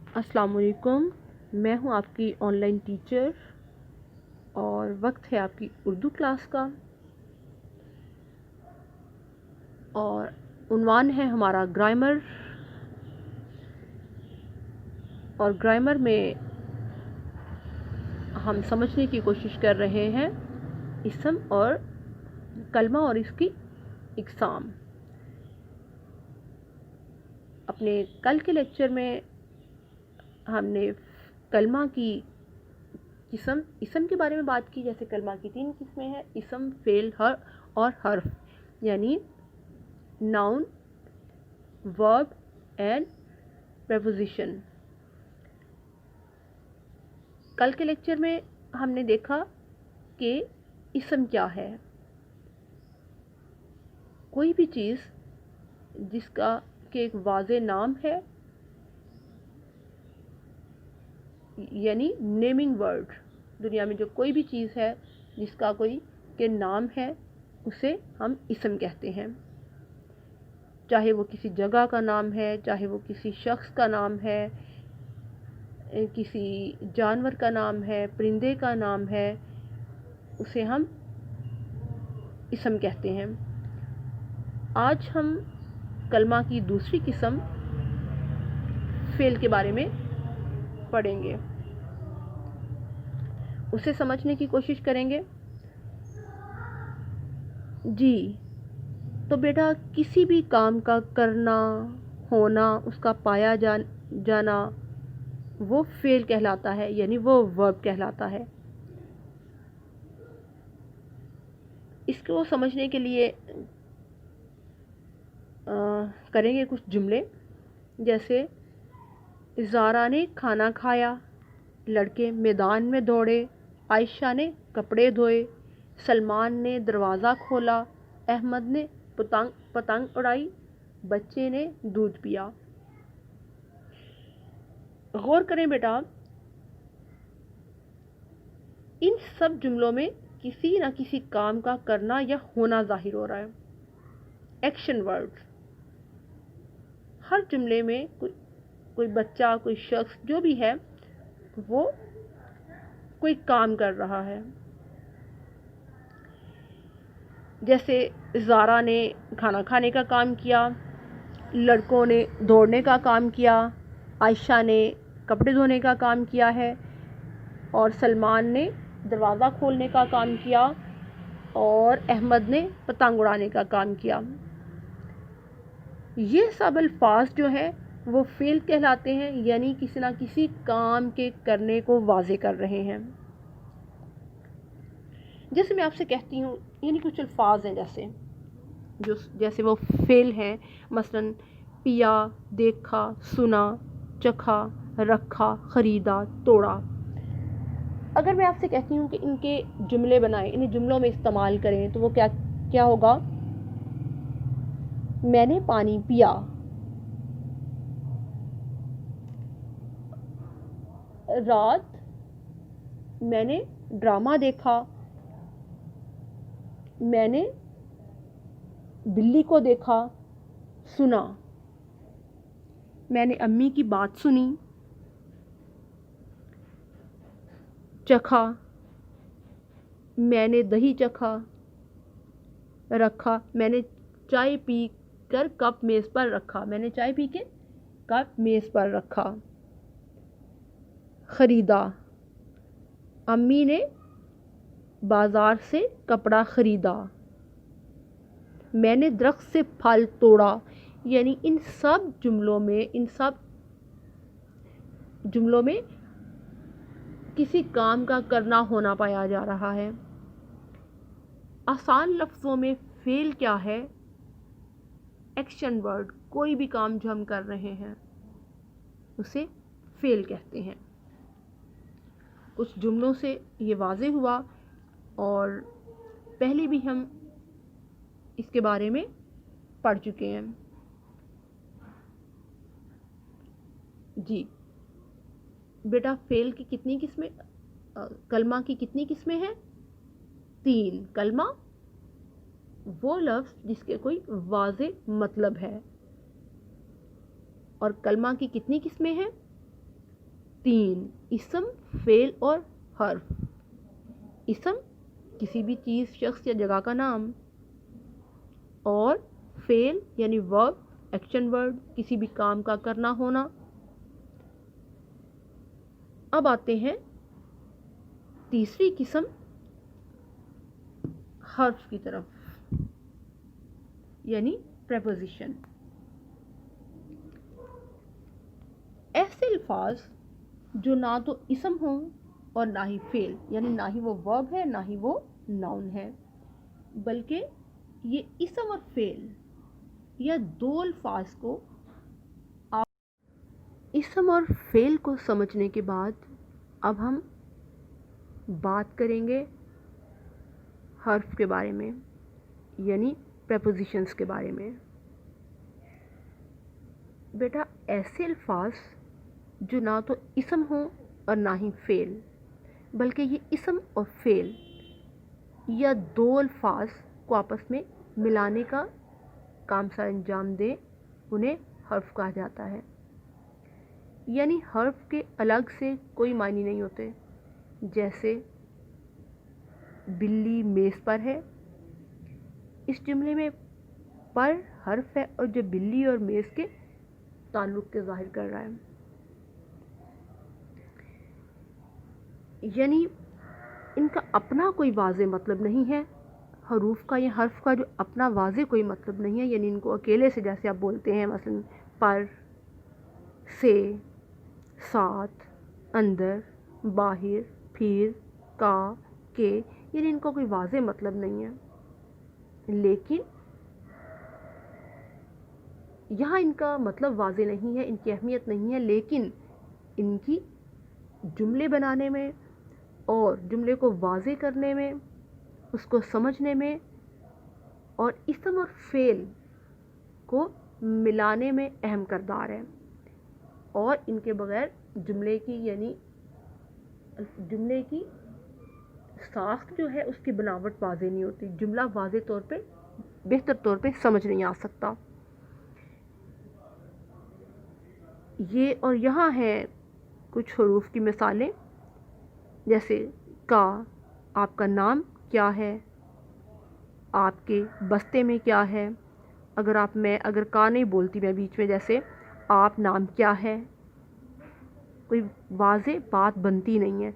السلام علیکم، میں ہوں آپ کی آن لائن ٹیچر اور وقت ہے آپ کی اردو کلاس کا، اور عنوان ہے ہمارا گرامر، اور گرامر میں ہم سمجھنے کی کوشش کر رہے ہیں اسم اور کلمہ اور اس کی اقسام۔ اپنے کل کے لیکچر میں ہم نے کلمہ کی اسم کے بارے میں بات کی، جیسے کلمہ کی 3 قسمیں ہیں: اسم، فعل اور حرف، یعنی ناؤن، ورب اینڈ پریپوزیشن۔ کل کے لیکچر میں ہم نے دیکھا کہ اسم کیا ہے۔ کوئی بھی چیز جس کا کہ ایک واضح نام ہے، یعنی نیمنگ ورڈ، دنیا میں جو کوئی بھی چیز ہے جس کا کوئی کہ نام ہے اسے ہم اسم کہتے ہیں، چاہے وہ کسی جگہ کا نام ہے، چاہے وہ کسی شخص کا نام ہے، کسی جانور کا نام ہے، پرندے کا نام ہے، اسے ہم اسم کہتے ہیں۔ آج ہم کلمہ کی دوسری قسم فعل کے بارے میں پڑھیں گے، اسے سمجھنے کی کوشش کریں گے۔ جی تو بیٹا، کسی بھی کام کا کرنا، ہونا، اس کا پایا جانا وہ فعل کہلاتا ہے، یعنی وہ ورب کہلاتا ہے۔ اس کو سمجھنے کے لیے کریں گے کچھ جملے، جیسے زارا نے کھانا کھایا، لڑکے میدان میں دوڑے، عائشہ نے کپڑے دھوئے، سلمان نے دروازہ کھولا، احمد نے پتنگ اڑائی، بچے نے دودھ پیا۔ غور کریں بیٹا، ان سب جملوں میں کسی نہ کسی کام کا کرنا یا ہونا ظاہر ہو رہا ہے، ایکشن ورڈ۔ ہر جملے میں کوئی بچہ، کوئی شخص جو بھی ہے وہ کوئی کام کر رہا ہے۔ جیسے زارا نے کھانا کھانے کا کام کیا، لڑکوں نے دوڑنے کا کام کیا، عائشہ نے کپڑے دھونے کا کام کیا ہے، اور سلمان نے دروازہ کھولنے کا کام کیا، اور احمد نے پتنگ اڑانے کا کام کیا۔ یہ سب الفاظ جو ہیں وہ فعل کہلاتے ہیں، یعنی کسی نہ کسی کام کے کرنے کو واضح کر رہے ہیں۔ جیسے میں آپ سے کہتی ہوں، یعنی کچھ الفاظ ہیں جیسے وہ فعل ہیں، مثلا پیا، دیکھا، سنا، چکھا، رکھا، خریدا، توڑا۔ اگر میں آپ سے کہتی ہوں کہ ان کے جملے بنائیں، انہیں جملوں میں استعمال کریں، تو وہ کیا ہوگا؟ میں نے پانی پیا، رات میں نے ڈرامہ دیکھا، میں نے بلی کو دیکھا، سنا، میں نے امی کی بات سنی، چکھا، میں نے دہی چکھا، رکھا، میں نے چائے پی کر کپ میز پر رکھا، میں نے چائے پی کے کپ میز پر رکھا۔ خریدا، امی نے بازار سے کپڑا خریدا۔ میں نے درخت سے پھل توڑا، یعنی ان سب جملوں میں کسی کام کا کرنا ہونا پایا جا رہا ہے۔ آسان لفظوں میں فعل کیا ہے؟ ایکشن ورڈ، کوئی بھی کام جو ہم کر رہے ہیں اسے فعل کہتے ہیں۔ کچھ جملوں سے یہ واضح ہوا، اور پہلے بھی ہم اس کے بارے میں پڑھ چکے ہیں۔ جی بیٹا، فعل کی کتنی قسمیں، کلمہ کی کتنی قسمیں ہیں؟ 3۔ کلمہ وہ لفظ جس کے کوئی واضح مطلب ہے، اور کلمہ کی کتنی قسمیں ہیں؟ 3 اسم، فعل اور حرف۔ اسم کسی بھی چیز، شخص یا جگہ کا نام، اور فعل یعنی ورب، ایکشن ورڈ، کسی بھی کام کا کرنا ہونا۔ اب آتے ہیں تیسری قسم حرف کی طرف، یعنی پریپوزیشن۔ ایسے الفاظ جو نہ تو اسم ہوں اور نہ ہی فعل، یعنی نہ ہی وہ ورب ہے نہ ہی وہ ناؤن ہے، بلکہ یہ اسم اور فعل یا دو الفاظ کو اسم اور فعل کو سمجھنے کے بعد اب ہم بات کریں گے حرف کے بارے میں، یعنی پریپوزیشنز کے بارے میں۔ بیٹا ایسے الفاظ جو نہ تو اسم ہوں اور نہ ہی فعل، بلکہ یہ اسم اور فعل یا دو الفاظ کو آپس میں ملانے کا کام سر انجام دے، انہیں حرف کہا جاتا ہے۔ یعنی حرف کے الگ سے کوئی معنی نہیں ہوتے، جیسے بلی میز پر ہے، اس جملے میں پر حرف ہے اور جو بلی اور میز کے تعلق کے ظاہر کر رہا ہے۔ یعنی ان کا اپنا کوئی واضح مطلب نہیں ہے، حروف کا یا حرف کا جو اپنا واضح کوئی مطلب نہیں ہے، یعنی ان کو اکیلے سے جیسے آپ بولتے ہیں مثلا پر، سے، ساتھ، اندر، باہر، پھر، کا، کے، یعنی ان کا کوئی واضح مطلب نہیں ہے، لیکن یہاں ان کا مطلب واضح نہیں ہے، ان کی اہمیت نہیں ہے، لیکن ان کی جملے بنانے میں اور جملے کو واضح کرنے میں، اس کو سمجھنے میں اور اسم اور فعل کو ملانے میں اہم کردار ہے، اور ان کے بغیر جملے کی ساخت جو ہے اس کی بناوٹ واضح نہیں ہوتی، جملہ واضح طور پہ بہتر طور پہ سمجھ نہیں آ سکتا۔ یہ اور یہاں ہیں کچھ حروف کی مثالیں، جیسے کا، آپ کا نام کیا ہے، آپ کے بستے میں کیا ہے۔ اگر کا نہیں بولتی میں بیچ میں، جیسے آپ نام کیا ہے، کوئی واضح بات بنتی نہیں ہے،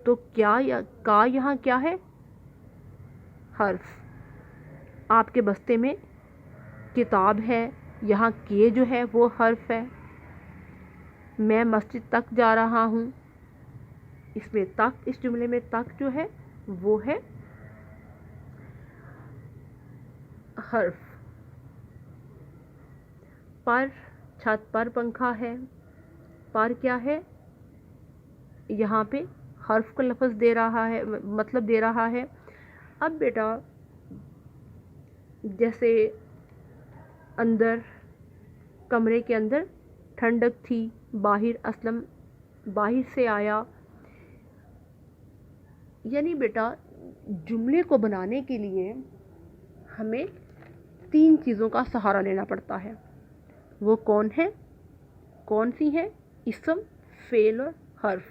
تو کیا یا کا یہاں کیا ہے؟ حرف۔ آپ کے بستے میں کتاب ہے، یہاں کے جو ہے وہ حرف ہے۔ میں مسجد تک جا رہا ہوں، اس میں تک، اس جملے میں تک جو ہے وہ ہے حرف۔ پر، چھت پر پنکھا ہے، پر کیا ہے؟ یہاں پہ حرف کا لفظ دے رہا ہے، مطلب دے رہا ہے۔ اب بیٹا جیسے اندر، کمرے کے اندر ٹھنڈک تھی، باہر اسلم باہر سے آیا، یعنی بیٹا جملے کو بنانے کے لیے ہمیں 3 چیزوں کا سہارا لینا پڑتا ہے۔ وہ کون سی ہیں؟ اسم، فعل اور حرف۔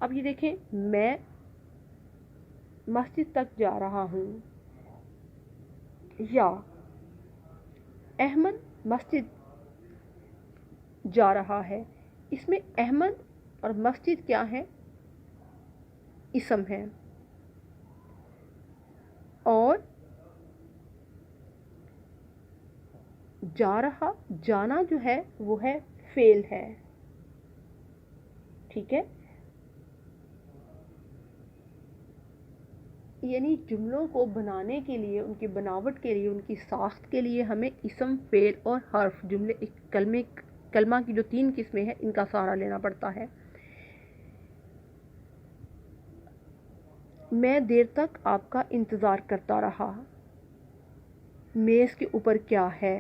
اب یہ دیکھیں، میں مسجد تک جا رہا ہوں، یا احمد مسجد جا رہا ہے، اس میں احمد اور مسجد کیا ہے؟ اسم ہے، اور جا رہا، جانا جو ہے وہ ہے فعل ہے، ٹھیک ہے؟ یعنی جملوں کو بنانے کے لیے، ان کی بناوٹ کے لیے، ان کی ساخت کے لیے ہمیں اسم، فعل اور حرف، کلمہ کی جو 3 قسمیں ہیں ان کا سہارا لینا پڑتا ہے۔ میں دیر تک آپ کا انتظار کرتا رہا، میز کے اوپر کیا ہے؟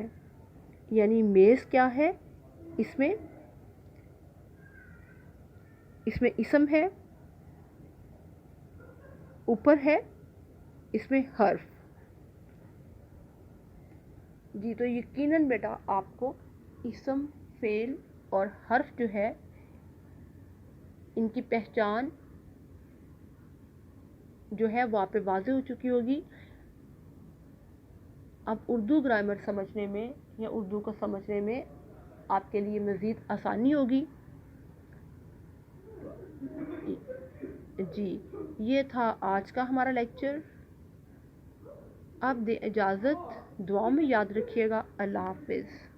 یعنی میز کیا ہے؟ اس میں اسم ہے، اوپر ہے، اس میں حرف۔ جی تو یقیناً بیٹا آپ کو اسم، فعل اور حرف جو ہے ان کی پہچان جو ہے وہ آپ پہ واضح ہو چکی ہوگی. اب اردو گرامر سمجھنے میں یا اردو کو سمجھنے میں آپ کے لیے مزید آسانی ہوگی. جی یہ تھا آج کا ہمارا لیکچر. اب دے اجازت, دعاؤں میں یاد رکھیے گا. اللہ حافظ.